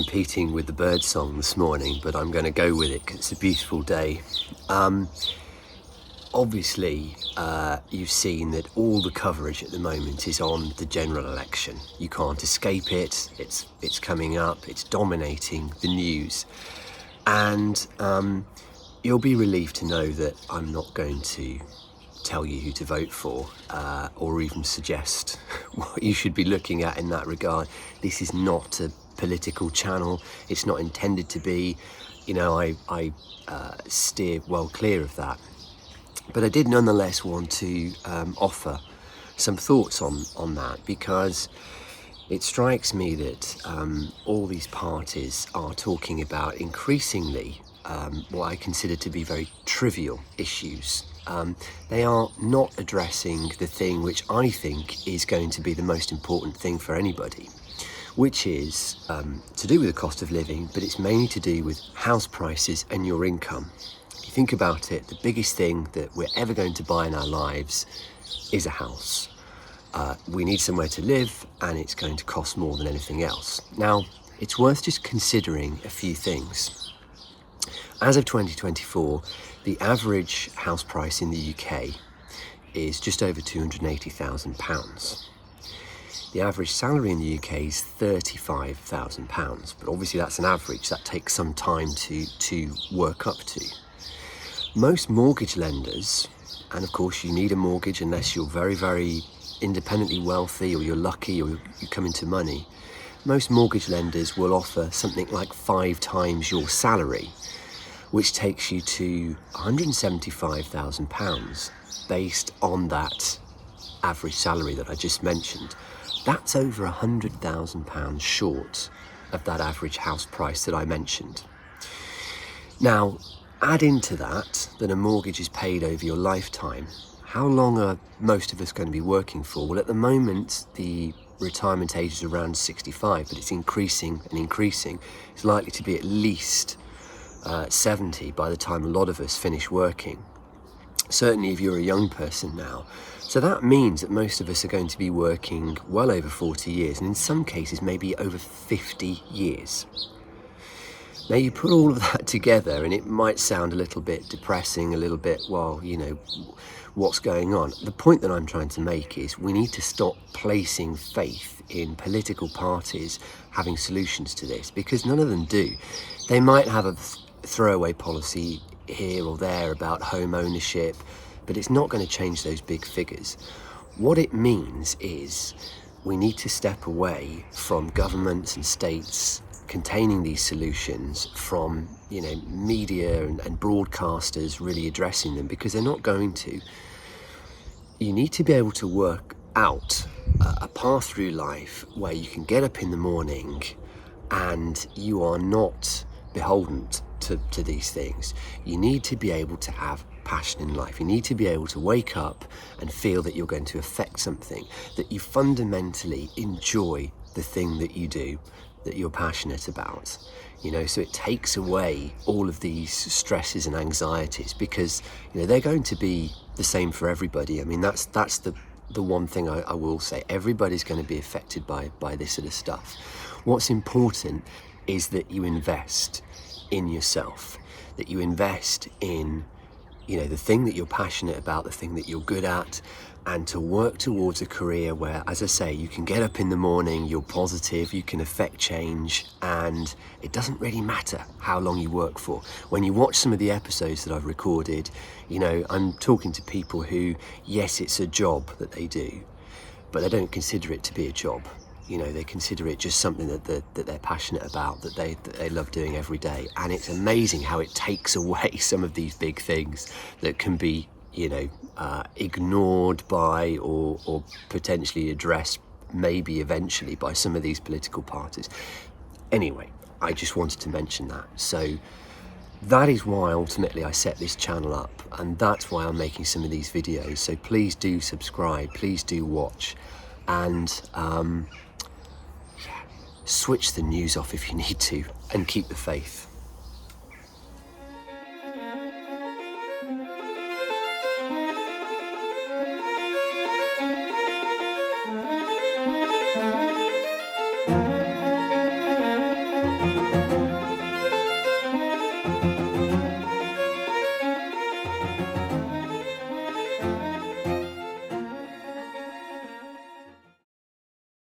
competing with the bird song this morning, but I'm going to go with it because it's a beautiful day. Obviously, you've seen that all the coverage at the moment is on the general election. You can't escape it. It's coming up. It's dominating the news. And you'll be relieved to know that I'm not going to tell you who to vote for or even suggest what you should be looking at in that regard. This is not a political channel. It's not intended to be. You know, I steer well clear of that. But I did nonetheless want to offer some thoughts on that, because it strikes me that all these parties are talking about increasingly what I consider to be very trivial issues. They are not addressing the thing which I think is going to be the most important thing for anybody, which is to do with the cost of living, but it's mainly to do with house prices and your income. If you think about it, the biggest thing that we're ever going to buy in our lives is a house. We need somewhere to live, and it's going to cost more than anything else. Now, it's worth just considering a few things. As of 2024, the average house price in the UK is just over £280,000. The average salary in the UK is £35,000, but obviously that's an average. That takes some time to work up to. Most mortgage lenders, and of course you need a mortgage unless you're very, very independently wealthy or you're lucky or you come into money, most mortgage lenders will offer something like 5 times your salary, which takes you to £175,000 based on that average salary that I just mentioned. That's over £100,000 short of that average house price that I mentioned. Now, add into that a mortgage is paid over your lifetime. How long are most of us going to be working for? Well, at the moment, the retirement age is around 65, but it's increasing and increasing. It's likely to be at least 70 by the time a lot of us finish working. Certainly if you're a young person now. So that means that most of us are going to be working well over 40 years, and in some cases maybe over 50 years. Now you put all of that together and it might sound a little bit depressing, a little bit, well, you know, what's going on? The point that I'm trying to make is we need to stop placing faith in political parties having solutions to this, because none of them do. They might have a throwaway policy here or there about home ownership, but it's not going to change those big figures. What it means is we need to step away from governments and states containing these solutions, from, you know, media and broadcasters really addressing them, because they're not going to. You need to be able to work out a path through life where you can get up in the morning and you are not beholden to these things. You need to be able to have passion in life. You need to be able to wake up and feel that you're going to affect something, that you fundamentally enjoy the thing that you do, that you're passionate about. You know, so it takes away all of these stresses and anxieties, because, you know, they're going to be the same for everybody. I mean, that's the one thing I will say. Everybody's going to be affected by this sort of stuff. What's important is that you invest in yourself, that you invest in, you know, the thing that you're passionate about, the thing that you're good at, and to work towards a career where, as I say, you can get up in the morning, you're positive, you can affect change, and it doesn't really matter how long you work for. When you watch some of the episodes that I've recorded, you know, I'm talking to people who, yes, it's a job that they do, but they don't consider it to be a job. You know, they consider it just something that they're passionate about, that they love doing every day. And it's amazing how it takes away some of these big things that can be, you know, ignored by or potentially addressed maybe eventually by some of these political parties. Anyway, I just wanted to mention that. So that is why ultimately I set this channel up, and that's why I'm making some of these videos. So please do subscribe, please do watch, and switch the news off if you need to, and keep the faith.